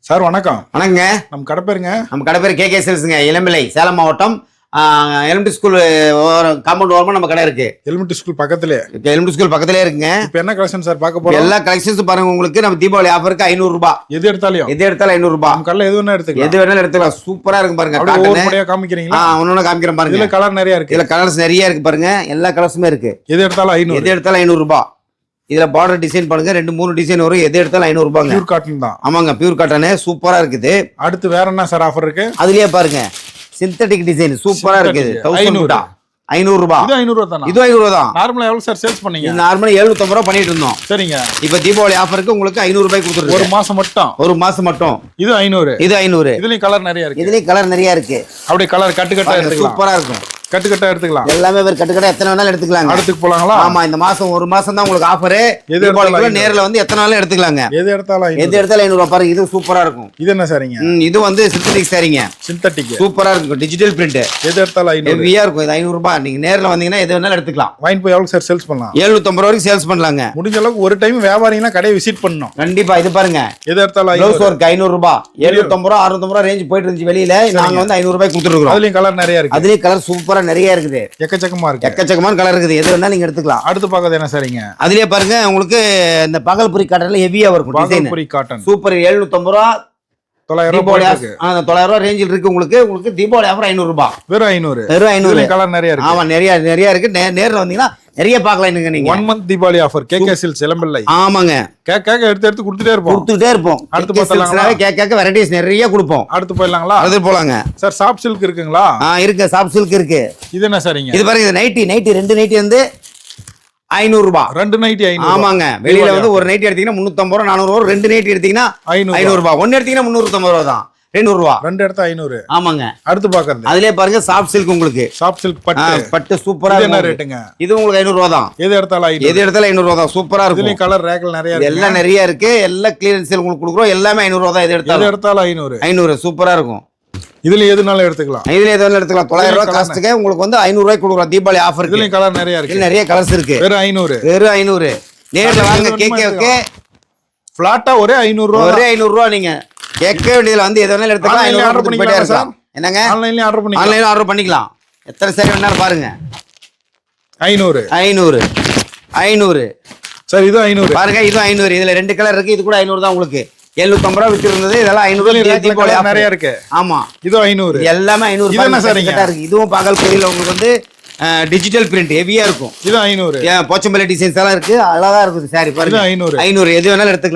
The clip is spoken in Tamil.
சார் வணக்கம். வணக்கங்க. நம்ம கடை பேருங்க? நம்ம கடை பேர் கேகே சேல்ஸுங்க. இளம்பிள்ளை, சேலம் மாவட்டம். எலிமெண்ட்ரி ஸ்கூல் காம்பவுண்ட் ஓரமா நம்ம கடை இருக்கு. எலிமெண்ட்ரி ஸ்கூல் பக்கத்துலயே? எலிமெண்ட்ரி ஸ்கூல் பக்கத்துலயே இருக்குங்க. இப்போ என்ன கலெக்ஷன் சார் பார்க்க போறோம்? எல்லா கலெக்ஷன்ஸும் பாருங்க. உங்களுக்கு நம்ம தீபாவளி ஆஃபருக்கு 500 ரூபாய். எது எடுத்தாலும் 500 ரூபாய். நம்ம கடையில எது வேணா எடுத்துக்கலாம். எது வேணாலும் எடுத்துக்கலாம். சூப்பரா இருக்கு பாருங்க. ஒவ்வொரு முறையா காமிக்கிறீங்களா? ஒன்னொன்னு காமிக்கிறேன் பாருங்க. இதுல கலர் நிறைய இருக்கு. இதுல கலர்ஸ் நிறைய இருக்கு பாருங்க. எல்லா கலர்ஸுமே இருக்கு. எது எடுத்தாலும் 500. எது எடுத்தாலும் 500 ரூபாய். இதுல பார்டர் டிசைன் பாருங்க. 2-3 டிசைன் வரும். எது எடுத்தாலும் 500 ரூபாங்க. பியூர் காட்டன் தான். ஆமாங்க, பியூர் காட்டன் சூப்பரா இருக்குது. அடுத்து வேற என்ன சார் ஆஃபர் இருக்கு? அதுலயே பாருங்க, சிந்தட்டிக் டிசைன் சூப்பரா இருக்குது. 500 ரூபாய். இது 500 ரூபாய் தானா? இது 500 ரூபாய் தான். நார்மலா எவ்வளவு சார் சேல்ஸ் பண்ணீங்க? நார்மலா 750 ரூபாய் பண்ணிட்டு இருந்தோம். சரிங்க. இப்ப தீபாவளி ஆஃபருக்கு உங்களுக்கு 500 ரூபாய் கொடுத்துருக்கு. ஒரு மாசம் மட்டும்? ஒரு மாசம் மட்டும். இது 500. இது 500. இதுலயும் கலர் நிறைய இருக்கு. இதுலயும் கலர் நிறைய இருக்கு. அப்படியே கலர் கட்டு கட்டா எடுத்துக்கலாம். சூப்பரா இருக்கும். கட்டு கட்டா எடுத்துக்கலாம். எல்லாமே பேர் கட்டு கட்டா எத்தனை வேணாலும் எடுத்துக்கலாங்க. அடுத்துக்கு போலாங்களா? ஆமா, இந்த மாசம் ஒரு மாசம் தான் உங்களுக்கு ஆஃபர். நேர்ல வந்து எத்தனை வேணாலும் எடுத்துக்கலாங்க. எது எடுத்தாலும் எது எடுத்தாலும் 500 ரூபாய் பாருங்க. இது சூப்பரா இருக்கும். இது என்ன சாரிங்க? இது வந்து சிந்தட்டிக் சாரிங்க. சிந்தட்டிக் சூப்பரா இருக்கும். Digital print. எது எடுத்தாலும் 500. ஹெவியா இருக்கும். இது 500 ரூபாய். நீங்க நேர்ல வந்தீங்கன்னா எது வேணாலும் எடுத்துக்கலாம். வாங்கி போய் எவ்வளவு சார் சேல்ஸ் பண்ணலாம்? 750 ரூபாய்க்கு சேல்ஸ் பண்ணலாங்க. முடிஞ்ச அளவுக்கு ஒரு டைம் வியாபாரிங்களா கடையை விசிட் பண்ணணும். கண்டிப்பா. இது பாருங்க, எது எடுத்தாலும் ப்ளவுஸ் ஒர்க் 500 ரூபாய். 750 ரூபாய் 600 ரூபாய் ரேஞ்ச் போயிட்டு இருந்துச்சு வெளியில. நாங்க வந்து 500 ரூபாய் கொடுத்துருக்கோம். அதுலயும் கலர் நிறைய இருக்கு. அதுலயும் கலர் சூப்பரா நிறைய இருக்குது. எக்கச்சக்கமா இருக்கு. எக்கச்சக்கமான கலர் இருக்குது. எது வேணாலும் நீங்க எடுத்துக்கலாம். அடுத்து பார்க்கறது என்ன சரிங்க? அதுலயே பாருங்க, உங்களுக்கு இந்த பகல்புரி காட்டன்ல ஹெவியா இருக்கும். Bhagalpuri cotton super. 750 ரூபாய் 900 ரூபாய். 900 ரூபாய் ரேஞ்சில் இருக்கு. உங்களுக்கு தீபாவளி ஆஃபர் 500 ரூபாய். வெறும் 500. வெறும் 500. கலர் நிறைய இருக்கு. ஆமா, நிறைய இருக்கு. நேர்ல வந்தீங்கன்னா நிறைய பார்க்கலாம். நீங்க 1 month Deepavali offer KK silks Elampillai. ஆமாங்க. கேக்க எடுத்து கொடுத்துட்டே இருப்போம். அடுத்து பார்த்தலாங்களா? கேக்க வெரைட்டிஸ் நிறைய கொடுப்போம். அடுத்து போயிடலாங்களா? அடுத்து போலாங்க. சார் சாஃப்ட் சில்க் இருக்குங்களா? இருக்கு. சாஃப்ட் சில்க் இருக்கு. இது என்ன சரிங்க? இது பாருங்க, இது நைட்டி 2 நைட்டி வந்து 500 ரூபாய். 2 நைட்டி 500. ஆமாங்க. வெளியில வந்து ஒரு நைட்டி எடுத்தீங்கன்னா 350 ரூபாய் 400 ரூபாய். 2 நைட்டி எடுத்தீங்கன்னா 500 ரூபாய். 1 எடுத்தீங்கன்னா 350 ரூபாய் தான். 200 ரூபாய். 2 எடுத்தா 500. ஆமாங்க. அடுத்து பாக்குறது அதுலயே பாருங்க, சாஃப்ட் சில்க். உங்களுக்கு சாஃப்ட் சில்க் பட்டு சூப்பரா என்ன ரேட்டுங்க? இது உங்களுக்கு 500 ரூபாய் தான். எது எடுத்தாலும் 500. எது எடுத்தாலும் 500 ரூபாய் தான். சூப்பரா இருக்கும். இதுலயும் கலர் ரேக்கள் நிறைய இருக்கு. எல்லாம் நிறைய இருக்கு. எல்லா கிளியரன்ஸ் சேல் உங்களுக்கு கொடுக்குறோம். எல்லாமே 500 ரூபாய் தான். எது எடுத்தாலும் 500. 500 சூப்பரா இருக்கும். இதுல எதுனாலும் எடுத்துக்கலாம். இதுல எது வேணாலும் எடுத்துக்கலாம். 900 ரூபாய் காஸ்ட்டுக்கு உங்களுக்கு வந்து 500 ரூபாய் கொடுக்குறோம் தீபாவளி ஆஃபர். இதுலயும் கலர் நிறைய இருக்கு. நிறைய கலர்ஸ் இருக்கு. வெறும் 500. வெறும் 500. நேர்ல வாங்க. கேக்கே ஃபிளாட்டா ஒரே 500 ரூபாய். ஒரே 500 ரூபாய். நீங்க கேட்க வேண்டியதுல வந்து எது வேணாலும் எடுத்துக்கலாம். 500 ஆர்டர் பண்ணிக்கலாம் சார். என்னங்க? ஆன்லைன்லயே ஆர்டர் பண்ணிக்கலாம். ஆன்லைன்ல ஆர்டர் பண்ணிக்கலாம். எத்தனை சாரி வேணாலும் பாருங்க. 500. சார் இது 500 பாருங்க. இது 500. இதுல 2 கலர் இருக்கு. இது கூட 500 தான். உங்களுக்கு 750 ரூபாய் வித்து இருந்தது. இதெல்லாம் 500 தீபாவளி நிறைய இருக்கு. ஆமா, இது 500. எல்லாமே 500 ரூபாய் இருக்கு. இதுவும் பகல்புரியில உங்களுக்கு வந்து டிஜிட்டல் பிரிண்ட் ஹெவியா இருக்கும். இது 500. போச்சம்பள்ளி டிசைன்ஸ் எல்லாம் இருக்கு. அழகா இருக்குது சாரி பாருங்க. 500. எது வேணாலும் எடுத்துக்கலாம்.